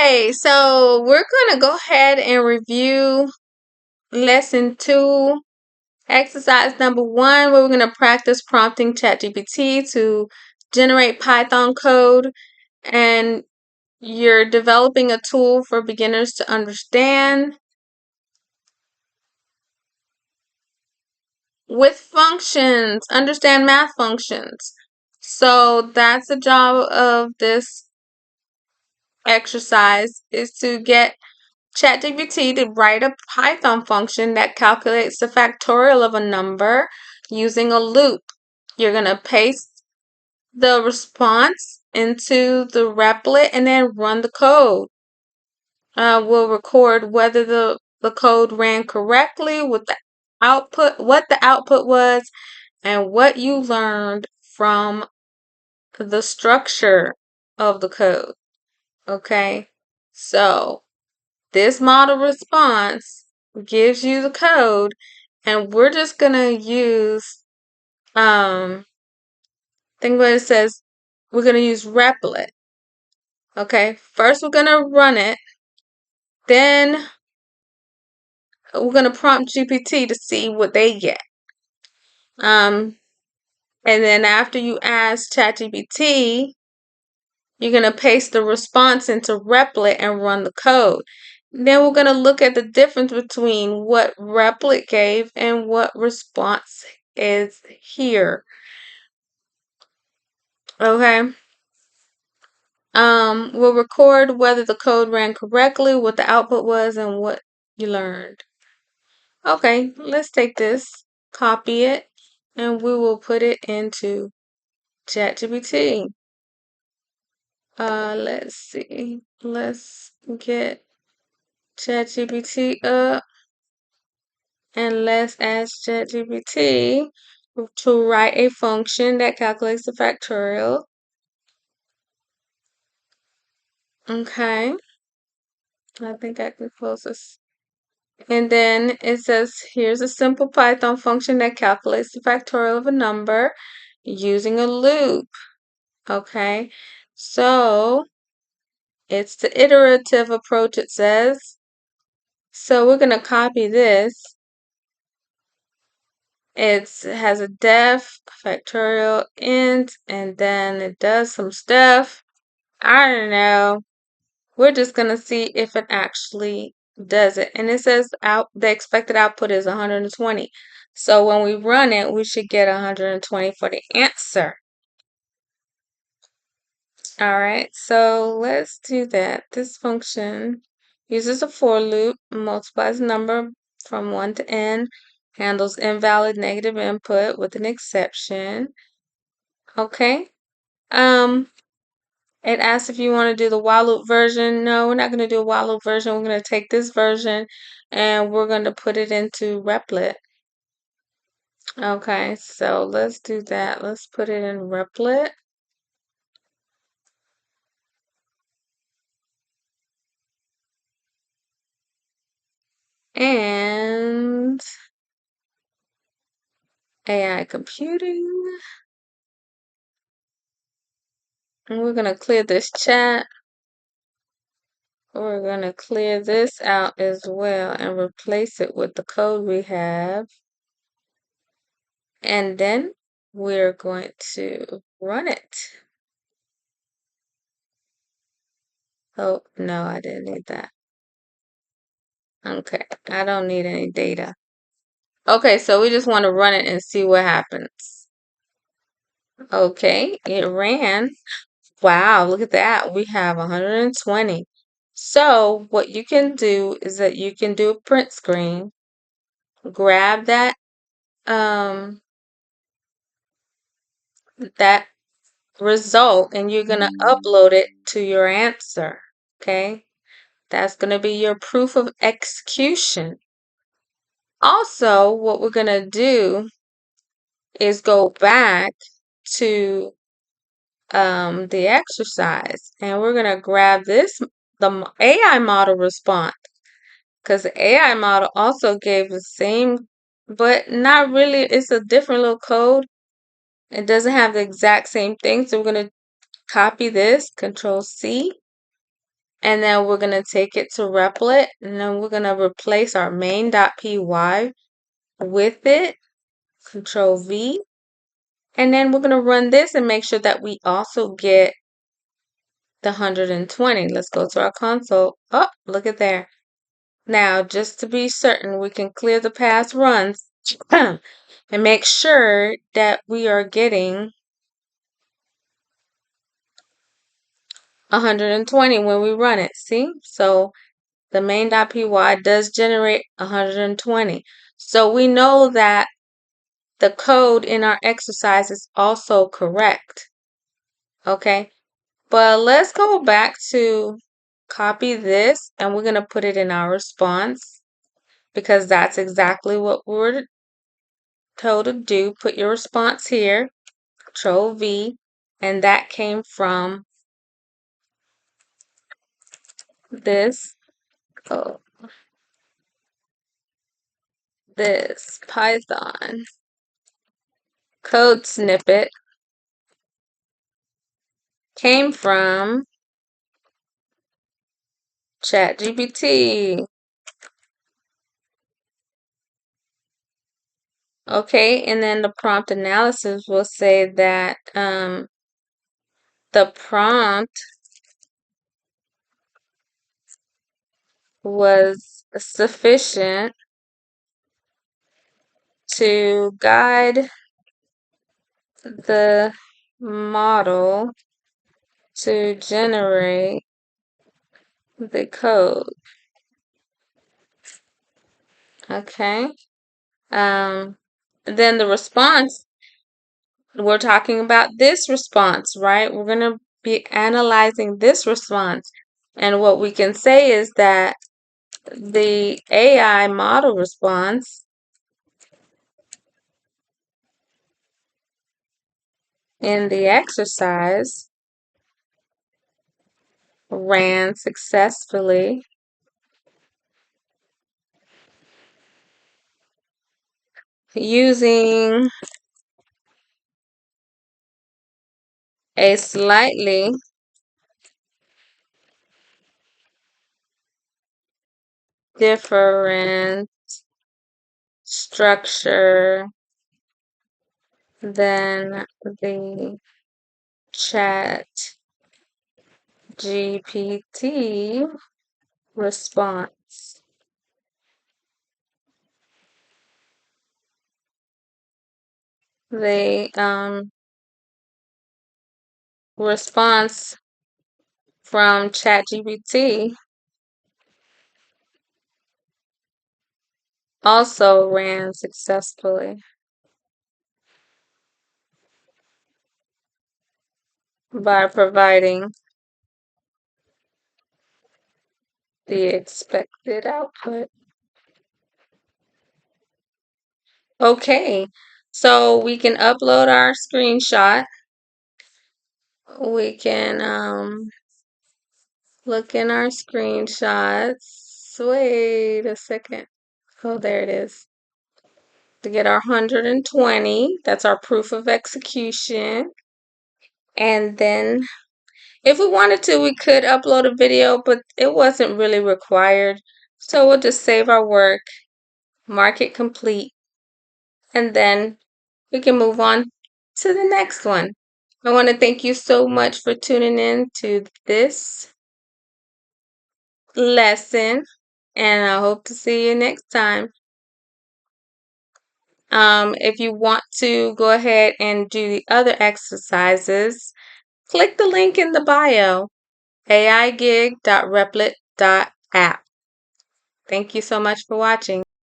Okay, so we're going to go ahead and review lesson 2, exercise number 1, where we're going to practice prompting ChatGPT to generate Python code. And you're developing a tool for beginners to understand with functions, understand math functions. So that's the job of this exercise, is to get ChatGPT to write a Python function that calculates the factorial of a number using a loop. You're going to paste the response into the replet and then run the code. We'll record whether the code ran correctly, with the output, what the output was, and what you learned from the structure of the code. Okay, so this model response gives you the code, and we're just gonna use think what it says. We're gonna use Replit. Okay, first we're gonna run it, then we're gonna prompt GPT to see what they get. And then after you ask ChatGPT, you're gonna paste the response into Replit and run the code. Then we're gonna look at the difference between what Replit gave and what response is here. Okay. We'll record whether the code ran correctly, what the output was, and what you learned. Okay, let's take this, copy it, and we will put it into ChatGPT. Let's see. Let's get ChatGPT up, and let's ask ChatGPT to write a function that calculates the factorial. Okay. I think I can close this. And then it says, here's a simple Python function that calculates the factorial of a number using a loop. Okay, so it's the iterative approach, it says. So we're going to copy this. It has a def, factorial, int, and then it does some stuff. I don't know. We're just going to see if it actually does it. And it says the expected output is 120. So when we run it, we should get 120 for the answer. All right, so let's do that. This function uses a for loop, multiplies a number from 1 to n, handles invalid negative input with an exception. Okay. It asks if you want to do the while loop version. No, we're not going to do a while loop version. We're going to take this version and we're going to put it into Replit. Okay, so let's do that. Let's put it in Replit. And AI computing. And we're going to clear this chat. We're going to clear this out as well and replace it with the code we have. And then we're going to run it. Oh, no, I didn't need that. Okay, I don't need any data. Okay, so we just want to run it and see what happens. Okay, it ran. Wow, look at that. We have 120. So what you can do is that you can do a print screen, grab that that result, and you're going to upload it to your answer. Okay, that's going to be your proof of execution. Also, what we're going to do is go back to the exercise, and we're going to grab the AI model response, because the AI model also gave the same, but not really. It's a different little code. It doesn't have the exact same thing. So we're going to copy this, Control C, And then we're going to take it to Replit, and then we're going to replace our main.py with it. Control V. And then we're going to run this and make sure that we also get the 120. Let's go to our console. Oh, look at there. Now, just to be certain, we can clear the past runs and make sure that we are getting 120 when we run it. See? So the main.py does generate 120. So we know that the code in our exercise is also correct. Okay? But let's go back to copy this, and we're going to put it in our response because that's exactly what we're told to do. Put your response here, Control V, and that came from this code, this Python code snippet came from ChatGPT. Okay, and then the prompt analysis will say that the prompt was sufficient to guide the model to generate the code. Okay. Then the response, we're talking about this response, right? We're going to be analyzing this response. And what we can say is that the AI model response in the exercise ran successfully using a slightly different structure than the Chat GPT response. The response from ChatGPT also ran successfully by providing the expected output. Okay, so we can upload our screenshot. We can look in our screenshots. Wait a second. Oh, there it is. To get our 120, that's our proof of execution. And then if we wanted to, we could upload a video, but it wasn't really required. So we'll just save our work, mark it complete, and then we can move on to the next one. I want to thank you so much for tuning in to this lesson, and I hope to see you next time. If you want to go ahead and do the other exercises, click the link in the bio, aigig.replit.app. Thank you so much for watching.